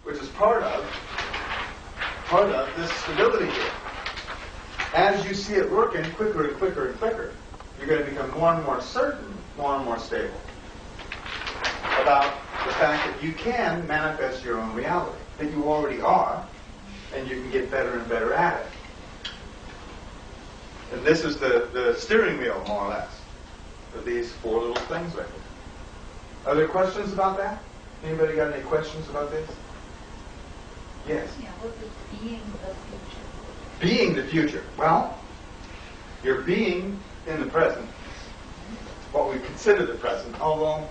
which is part of this stability here. As you see it working quicker and quicker and quicker, you're going to become more and more certain, more and more stable about the fact that you can manifest your own reality, that you already are, and you can get better and better at it. And this is the steering wheel, more or less, of these four little things right here. Are there questions about that? Anybody got any questions about this? Yes? Yeah, what is being the future? Being the future. Well, you're being in the present, what we consider the present, although,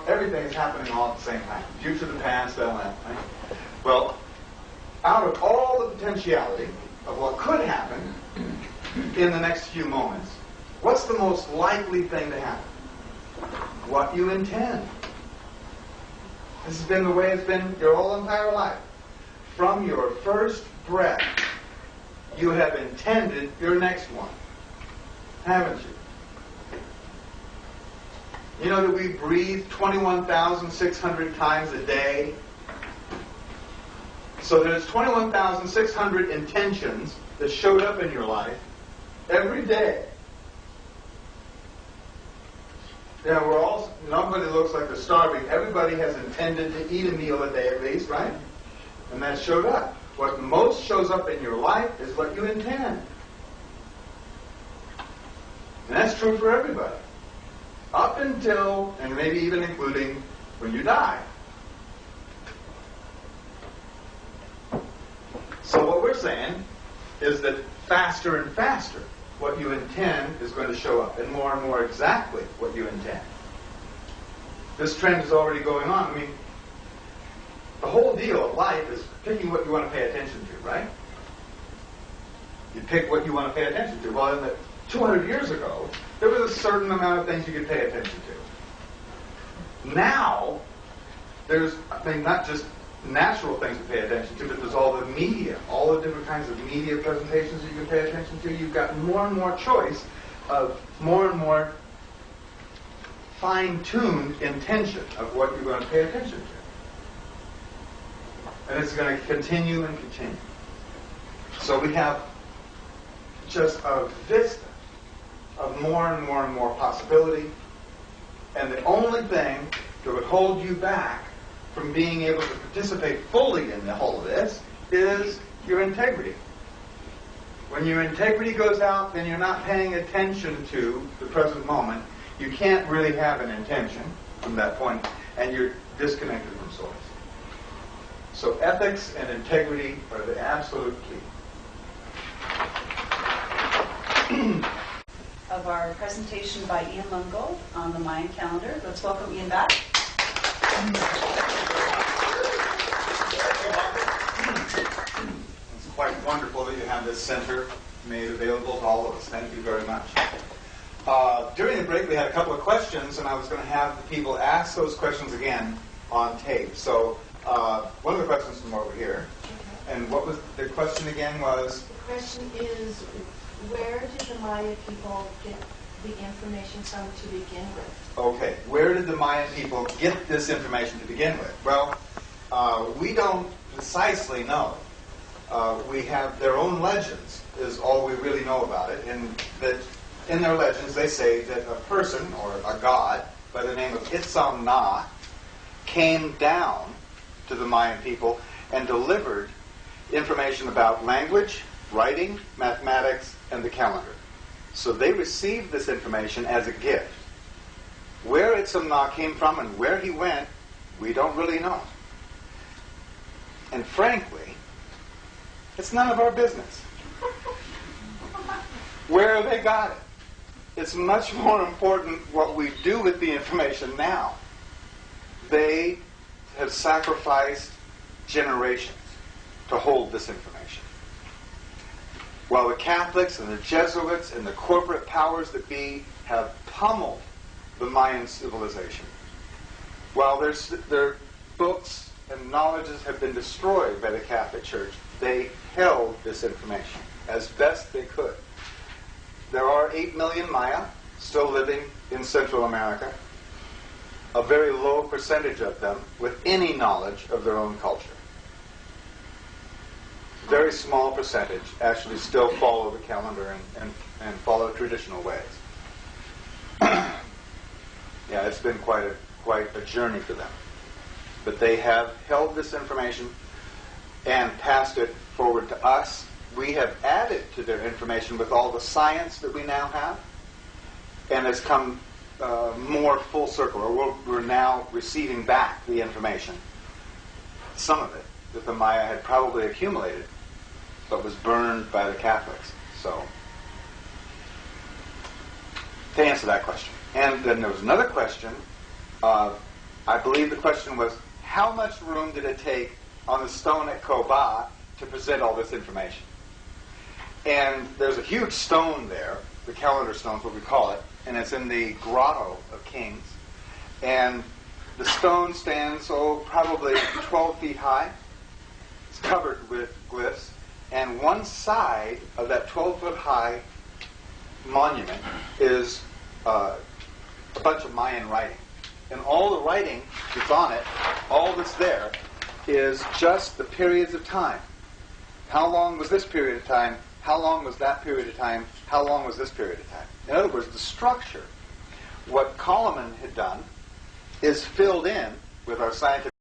everything is happening all at the same time. Future, the past, all that, right? Well, out of all the potentiality of what could happen in the next few moments, what's the most likely thing to happen? What you intend. This has been the way it's been your whole entire life. From your first breath, you have intended your next one, haven't you? You know that we breathe 21,600 times a day? So there's 21,600 intentions that showed up in your life every day. Yeah, nobody looks like they're starving. Everybody has intended to eat a meal a day at least, right? And that showed up. What most shows up in your life is what you intend. And that's true for everybody. Up until, and maybe even including, when you die. So what we're saying is that faster and faster, what you intend is going to show up, and more exactly what you intend. This trend is already going on. I mean, the whole deal of life is picking what you want to pay attention to, right? You pick what you want to pay attention to. Well, 200 years ago, there was a certain amount of things you could pay attention to. Now, there's, not just natural things to pay attention to, but there's all the media, all the different kinds of media presentations you can pay attention to. You've got more and more choice of more and more fine-tuned intention of what you're going to pay attention to. And it's going to continue and continue. So we have just a vista of more and more and more possibility. And the only thing that would hold you back from being able to participate fully in the whole of this is your integrity. When your integrity goes out, then you're not paying attention to the present moment. You can't really have an intention from that point, and you're disconnected from source. So ethics and integrity are the absolute key. Of our presentation by Ian Mungo on the Mayan calendar. Let's welcome Ian back. It's quite wonderful that you have this center made available to all of us. Thank you very much. During the break, we had a couple of questions, and I was going to have the people ask those questions again on tape. So one of the questions from over here, and what was the question again was? The question is, where did the Maya people get the information from to begin with? Okay, where did the Mayan people get this information to begin with? Well, we don't precisely know. We have their own legends is all we really know about it. And that in their legends they say that a person or a god by the name of Itzam Na came down to the Mayan people and delivered information about language, writing, mathematics, and the calendar. So they received this information as a gift. Where Itzam Na came from and where he went, we don't really know. And frankly, it's none of our business. Where they got it. It's much more important what we do with the information now. They have sacrificed generations to hold this information. While the Catholics and the Jesuits and the corporate powers that be have pummeled the Mayan civilization, while their books and knowledges have been destroyed by the Catholic Church, they held this information as best they could. There are 8 million Maya still living in Central America, a very low percentage of them with any knowledge of their own culture. very small percentage actually still follow the calendar and follow traditional ways. Yeah, it's been quite a journey for them. But they have held this information and passed it forward to us. We have added to their information with all the science that we now have, and it's come more full circle, or we're now receiving back the information, some of it, that the Maya had probably accumulated, but was burned by the Catholics. So, to answer that question. And then there was another question. I believe the question was, how much room did it take on the stone at Koba to present all this information? And there's a huge stone there, the calendar stone is what we call it, and it's in the Grotto of Kings. And the stone stands, probably 12 feet high. It's covered with glyphs. And one side of that 12-foot high monument is a bunch of Mayan writing. And all the writing that's on it, all that's there, is just the periods of time. How long was this period of time? How long was that period of time? How long was this period of time? In other words, the structure. What Coleman had done is filled in with our scientific